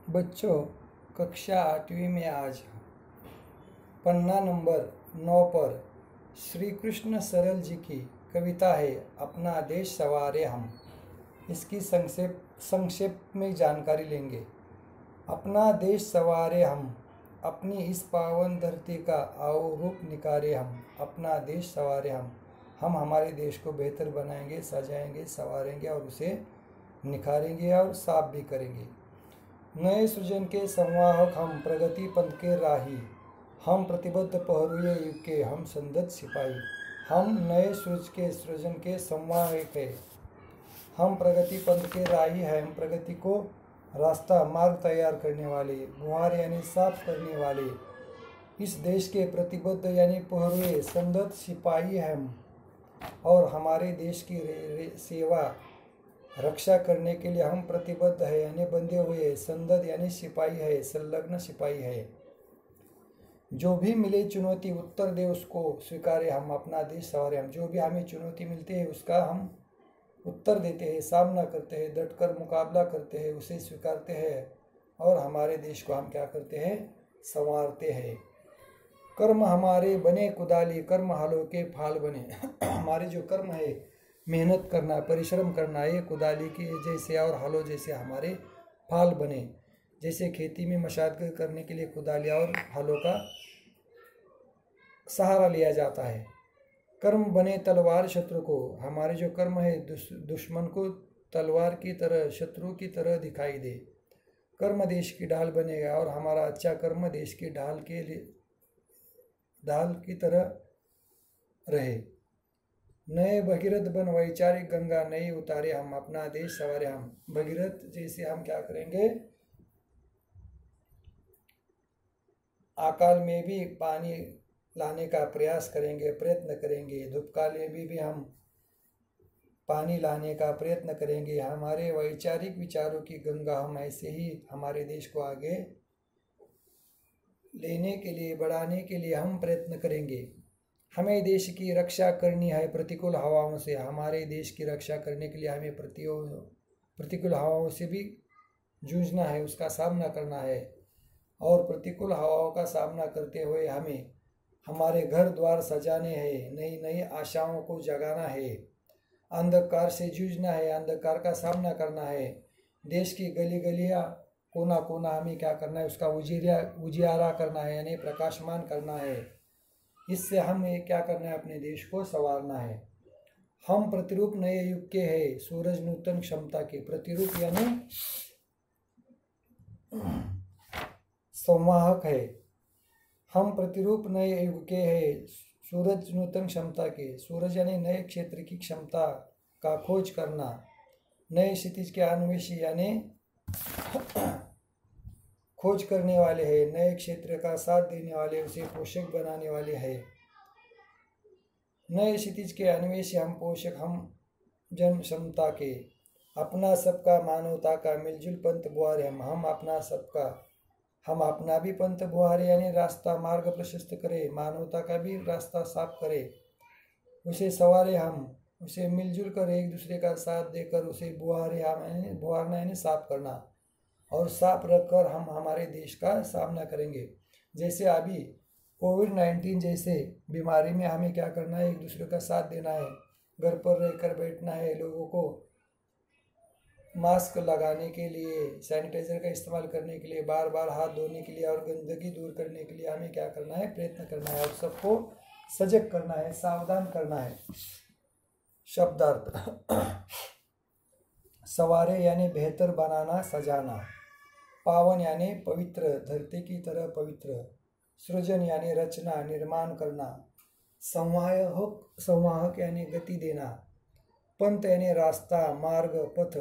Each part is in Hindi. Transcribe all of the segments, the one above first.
बच्चों, कक्षा 8वीं में आज पन्ना नंबर 9 पर श्री कृष्ण सरल जी की कविता है अपना देश सवारे हम। इसकी संक्षेप में जानकारी लेंगे। अपना देश सवारे हम, अपनी इस पावन धरती का आओ रूप निकारे हम। अपना देश सवारे हम हमारे देश को बेहतर बनाएंगे, सजाएंगे, संवारेंगे और उसे निखारेंगे और साफ भी करेंगे। नए सृजन के संवाहक हम, प्रगति पंथ के राही हम, प्रतिबद्ध पहरुए युग के हम, संदत सिपाही हम। नए सृजन के संवाहक है हम, प्रगति पंथ के राही हैं। हम प्रगति को रास्ता मार्ग तैयार करने वाले, बुहार यानी साफ करने वाले, इस देश के प्रतिबद्ध यानी पहरुए संदत सिपाही हैं हम। और हमारे देश की सेवा रक्षा करने के लिए हम प्रतिबद्ध है यानी बंधे हुए, संदत यानी सिपाही है, संलग्न सिपाही है। जो भी मिले चुनौती उत्तर दे उसको स्वीकारे हम, अपना देश सवारे हम। जो भी हमें चुनौती मिलती है उसका हम उत्तर देते हैं, सामना करते हैं, डटकर मुकाबला करते हैं, उसे स्वीकारते हैं और हमारे देश को हम क्या करते हैं, संवारते हैं। कर्म हमारे बने कुदाली, कर्म हालों के फाल बने। हमारे जो कर्म है, मेहनत करना, परिश्रम करना, ये कुदाली की जैसे और हालों जैसे हमारे फाल बने। जैसे खेती में मशागत करने के लिए कुदालियाँ और हालों का सहारा लिया जाता है। कर्म बने तलवार शत्रु को, हमारे जो कर्म है दुश्मन को तलवार की तरह, शत्रु की तरह दिखाई दे। कर्म देश की ढाल बनेगा और हमारा अच्छा कर्म देश की ढाल की तरह रहे। नए भगीरथ बन वैचारिक गंगा नई उतारे हम, अपना देश सवारे हम। भगीरथ जैसे हम क्या करेंगे, अकाल में भी पानी लाने का प्रयास करेंगे, प्रयत्न करेंगे। धूपकाल में भी हम पानी लाने का प्रयत्न करेंगे। हमारे वैचारिक विचारों की गंगा हम ऐसे ही हमारे देश को आगे लेने के लिए, बढ़ाने के लिए हम प्रयत्न करेंगे। हमें देश की रक्षा करनी है प्रतिकूल हवाओं से। हमारे देश की रक्षा करने के लिए हमें प्रतिकूल हवाओं से भी जूझना है, उसका सामना करना है। और प्रतिकूल हवाओं का सामना करते हुए हमें हमारे घर द्वार सजाने हैं, नई नई आशाओं को जगाना है, अंधकार से जूझना है, अंधकार का सामना करना है। देश की गली गलियाँ, कोना कोना हमें क्या करना है, उसका उजियारा करना है यानी प्रकाशमान करना है। इससे हमें क्या करना है, अपने देश को संवारना है। हम प्रतिरूप नए युग के हैं, सूरज नूतन क्षमता के। प्रतिरूप यानी संवाहक है। हम प्रतिरूप नए युग के हैं, सूरज नूतन क्षमता के। सूरज यानी नए क्षेत्र की क्षमता का खोज करना। नए क्षितिज के अन्वेषी यानी खोज करने वाले हैं। नए क्षेत्र का साथ देने वाले, उसे पोषक बनाने वाले हैं। नए क्षितिज के अन्वेषी हम, पोषक हम, जन क्षमता के। अपना सबका मानवता का मिलजुल पंथ बुहारे हम अपना सबका, हम अपना भी पंथ बुहारे यानी रास्ता मार्ग प्रशस्त करे, मानवता का भी रास्ता साफ करे, उसे सवारे हम, उसे मिलजुल कर एक दूसरे का साथ देकर उसे बुहारे हम, बुहारना यानी साफ करना। और साफ रखकर हम हमारे देश का सामना करेंगे। जैसे अभी कोविड-19 जैसे बीमारी में हमें क्या करना है, एक दूसरे का साथ देना है, घर पर रहकर बैठना है, लोगों को मास्क लगाने के लिए, सैनिटाइजर का इस्तेमाल करने के लिए, बार बार हाथ धोने के लिए और गंदगी दूर करने के लिए हमें क्या करना है, प्रयत्न करना है और सबको सजग करना है, सावधान करना है। शब्दार्थ सवारे यानी बेहतर बनाना, सजाना। पावन यानी पवित्र, धरती की तरह पवित्र। सृजन यानी रचना, निर्माण करना। संवाहक यानी गति देना। पंथ यानी रास्ता, मार्ग, पथ।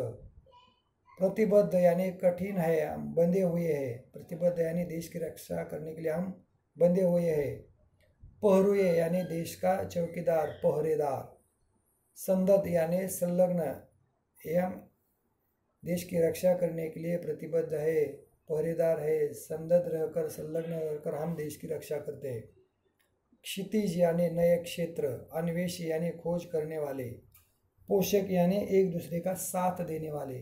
प्रतिबद्ध यानी कठिन है, हम बंधे हुए हैं। प्रतिबद्ध यानी देश की रक्षा करने के लिए हम बंधे हुए हैं। पहरुए यानी देश का चौकीदार, पहरेदार। संदत यानी संलग्न, एवं देश की रक्षा करने के लिए प्रतिबद्ध है, पहरेदार है, संदत रहकर, संलग्न रहकर हम देश की रक्षा करते हैं। क्षितिज यानी नए क्षेत्र, अन्वेषी यानी खोज करने वाले, पोषक यानी एक दूसरे का साथ देने वाले,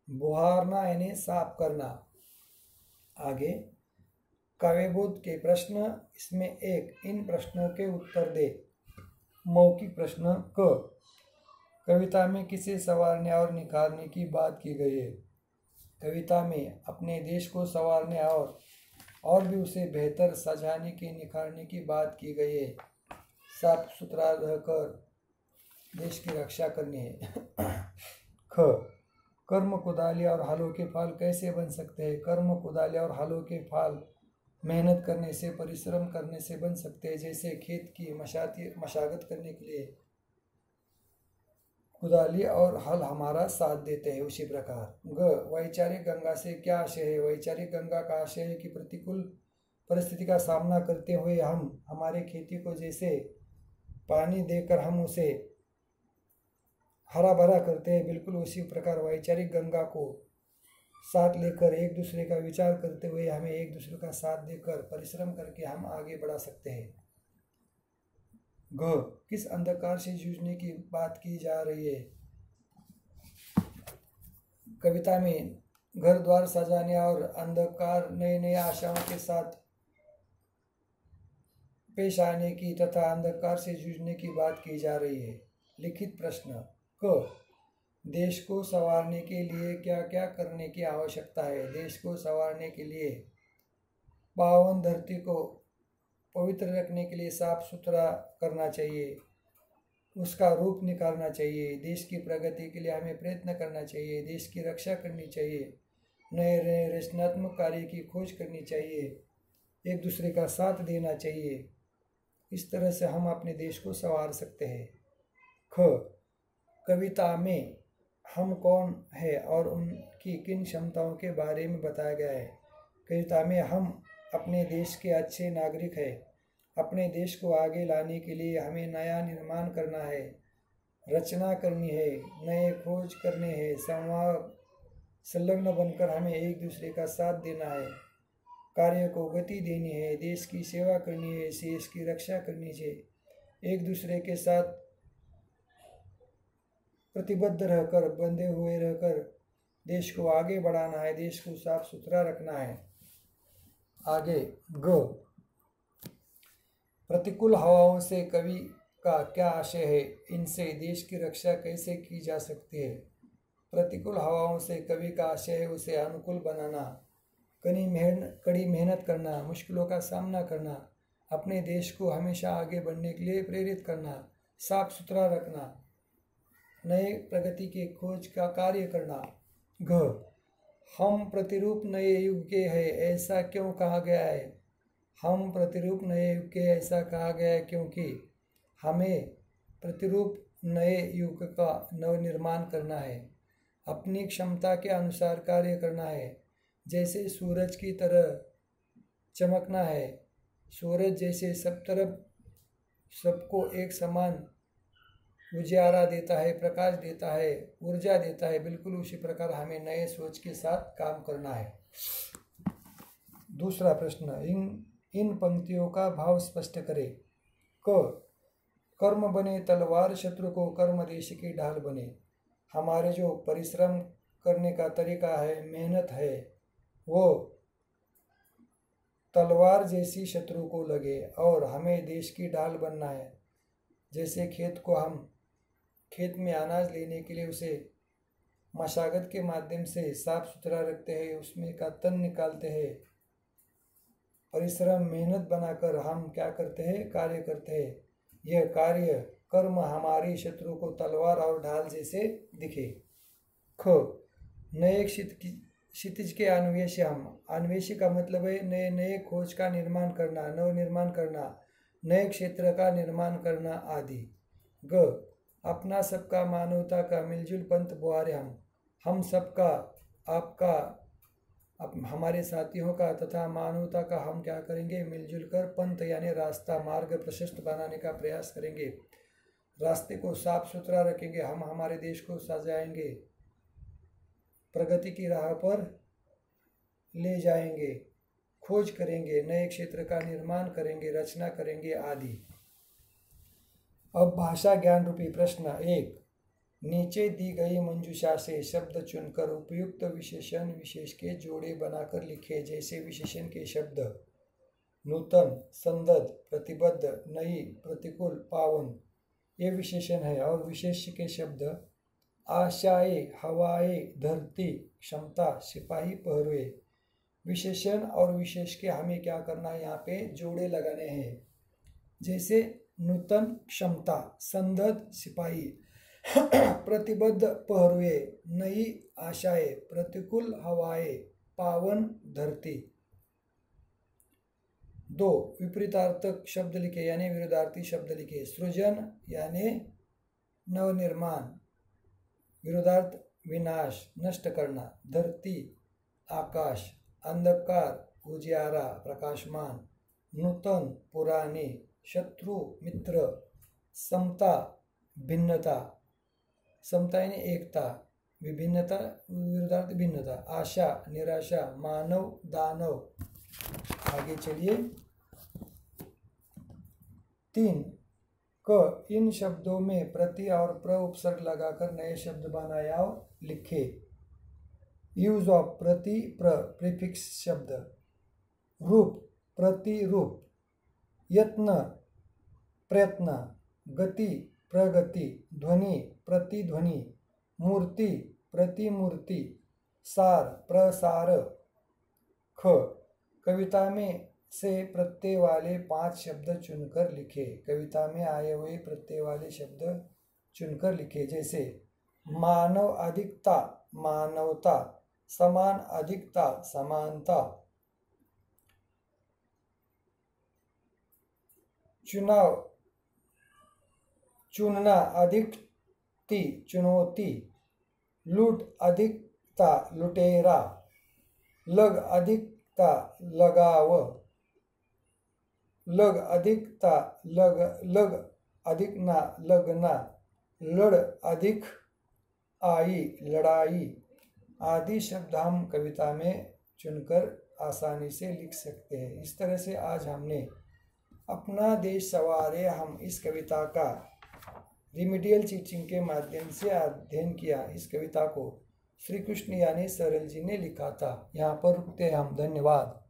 बुहारना यानी साफ करना। आगे काव्यबोध के प्रश्न, इसमें एक, इन प्रश्नों के उत्तर दे। मौखिक प्रश्न क, कविता में किसे संवारने और निखारने की बात की गई है? कविता में अपने देश को संवारने और भी उसे बेहतर सजाने की, निखारने की बात की गई है। साफ सुथरा रहकर देश की रक्षा करनी है। ख, कर्म कुदाली और हलों के फल कैसे बन सकते हैं? कर्म कुदाली और हलों के फल मेहनत करने से, परिश्रम करने से बन सकते हैं। जैसे खेत की मशागत करने के लिए कुदाली और हल हमारा साथ देते हैं, उसी प्रकार। ग, वैचारिक गंगा से क्या आशय है? वैचारिक गंगा का आशय है कि प्रतिकूल परिस्थिति का सामना करते हुए हम हमारे खेती को जैसे पानी देकर हम उसे हरा भरा करते हैं, बिल्कुल उसी प्रकार वैचारिक गंगा को साथ लेकर एक दूसरे का विचार करते हुए हमें एक दूसरे का साथ देकर परिश्रम करके हम आगे बढ़ा सकते हैं। ग, किस अंधकार से जूझने की बात की जा रही है? कविता में घर द्वार सजाने और अंधकार नए नए आशाओं के साथ पेश आने की तथा अंधकार से जूझने की बात की जा रही है। लिखित प्रश्न क, देश को संवारने के लिए क्या क्या करने की आवश्यकता है? देश को संवारने के लिए पावन धरती को पवित्र रखने के लिए साफ सुथरा करना चाहिए, उसका रूप निकालना चाहिए। देश की प्रगति के लिए हमें प्रयत्न करना चाहिए, देश की रक्षा करनी चाहिए, नए नए रचनात्मक कार्य की खोज करनी चाहिए, एक दूसरे का साथ देना चाहिए। इस तरह से हम अपने देश को संवार सकते हैं। ख, कविता में हम कौन है और उनकी किन क्षमताओं के बारे में बताया गया है? कविता में हम अपने देश के अच्छे नागरिक हैं। अपने देश को आगे लाने के लिए हमें नया निर्माण करना है, रचना करनी है, नए खोज करने हैं, संवाद संलग्न बनकर हमें एक दूसरे का साथ देना है, कार्य को गति देनी है, देश की सेवा करनी है, देश की रक्षा करनी चाहिए, एक दूसरे के साथ प्रतिबद्ध रहकर, बंधे हुए रहकर देश को आगे बढ़ाना है, देश को साफ सुथरा रखना है। आगे ग, प्रतिकूल हवाओं से कवि का क्या आशय है? इनसे देश की रक्षा कैसे की जा सकती है? प्रतिकूल हवाओं से कवि का आशय है उसे अनुकूल बनाना, कड़ी मेहनत करना, मुश्किलों का सामना करना, अपने देश को हमेशा आगे बढ़ने के लिए प्रेरित करना, साफ सुथरा रखना, नए प्रगति के खोज का कार्य करना। घ, हम प्रतिरूप नए युग के हैं, ऐसा क्यों कहा गया है? हम प्रतिरूप नए युग के ऐसा कहा गया है क्योंकि हमें प्रतिरूप नए युग का नवनिर्माण करना है, अपनी क्षमता के अनुसार कार्य करना है। जैसे सूरज की तरह चमकना है, सूरज जैसे सब तरफ सबको एक समान उजियारा देता है, प्रकाश देता है, ऊर्जा देता है, बिल्कुल उसी प्रकार हमें नए सोच के साथ काम करना है। दूसरा प्रश्न, इन पंक्तियों का भाव स्पष्ट करें। क, कर्म बने तलवार, शत्रु को कर्म देश की ढाल बने। हमारे जो परिश्रम करने का तरीका है, मेहनत है, वो तलवार जैसी शत्रु को लगे और हमें देश की ढाल बनना है। जैसे खेत में अनाज लेने के लिए उसे मशागत के माध्यम से साफ सुथरा रखते हैं, उसमें का तन निकालते हैं, परिश्रम मेहनत बनाकर हम क्या करते हैं? कार्य करते हैं। यह कार्य कर्म हमारी शत्रु को तलवार और ढाल जैसे दिखे। ख, नए क्षितिज के अन्वेषी। हम अन्वेषी का मतलब है नए नए खोज का निर्माण करना, नव निर्माण करना, नए क्षेत्र का निर्माण करना आदि। ग, अपना सबका मानवता का मिलजुल पंथ बुआरे। हम सबका, आपका, हमारे साथियों का तथा मानवता का हम क्या करेंगे? मिलजुल कर पंथ यानी रास्ता, मार्ग प्रशस्त बनाने का प्रयास करेंगे, रास्ते को साफ सुथरा रखेंगे, हम हमारे देश को सजाएंगे, प्रगति की राह पर ले जाएंगे, खोज करेंगे, नए क्षेत्र का निर्माण करेंगे, रचना करेंगे आदि। अब भाषा ज्ञान रूपी प्रश्न। 1, नीचे दी गई मंजूषा से शब्द चुनकर उपयुक्त विशेषण विशेष के जोड़े बनाकर लिखे। जैसे विशेषण के शब्द नूतन, संदद, प्रतिबद्ध, नई, प्रतिकूल, पावन ये विशेषण है। और विशेष्य के शब्द आशाए, हवाए, धरती, क्षमता, सिपाही, पहरुए। विशेषण और विशेष के हमें क्या करना है, यहाँ पे जोड़े लगाने हैं। जैसे नूतन क्षमता, संदद सिपाही, प्रतिबद्ध पहरुए, नई आशाएं, प्रतिकूल हवाएं, पावन धरती। 2 विपरीतार्थक शब्द लिखे यानी विरुद्धार्थी शब्द लिखे। सृजन यानी नवनिर्माण, विरुद्धार्थ विनाश, नष्ट करना। धरती आकाश, अंधकार उजियारा, प्रकाशमान। नूतन पुराने, शत्रु मित्र। समता भिन्नता, समता यानी एकता, विभिन्नता विरुद्धार्थ भिन्नता। आशा निराशा, मानव दानव। आगे चलिए। 3 क इन शब्दों में प्रति और प्र उपसर्ग लगाकर नए शब्द बनाए और लिखे। यूज ऑफ प्रति प्र प्रीफिक्स शब्द। रूप प्रतिरूप, यत्न प्रयत्न, गति प्रगति, ध्वनि प्रतिध्वनि, मूर्ति प्रतिमूर्ति, सार प्रसार। ख कविता में से प्रत्यय वाले 5 शब्द चुनकर लिखे। कविता में आए हुए प्रत्यय वाले शब्द चुनकर लिखे। जैसे मानव अधिकता, मानवता। समान अधिकता, समानता। चुनाव चुनना, अधिकती चुनौती। लूट अधिकता, लुटेरा। लग अधिकता, लगाव। लग अधिकता, लग अधिकना, लगना। लड़ अधिक आई, लड़ाई आदि शब्द हम कविता में चुनकर आसानी से लिख सकते हैं। इस तरह से आज हमने अपना देश सवारे हम इस कविता का रिमीडियल टीचिंग के माध्यम से अध्ययन किया। इस कविता को श्री कृष्ण यानी सरल जी ने लिखा था। यहाँ पर रुकते हैं हम। धन्यवाद।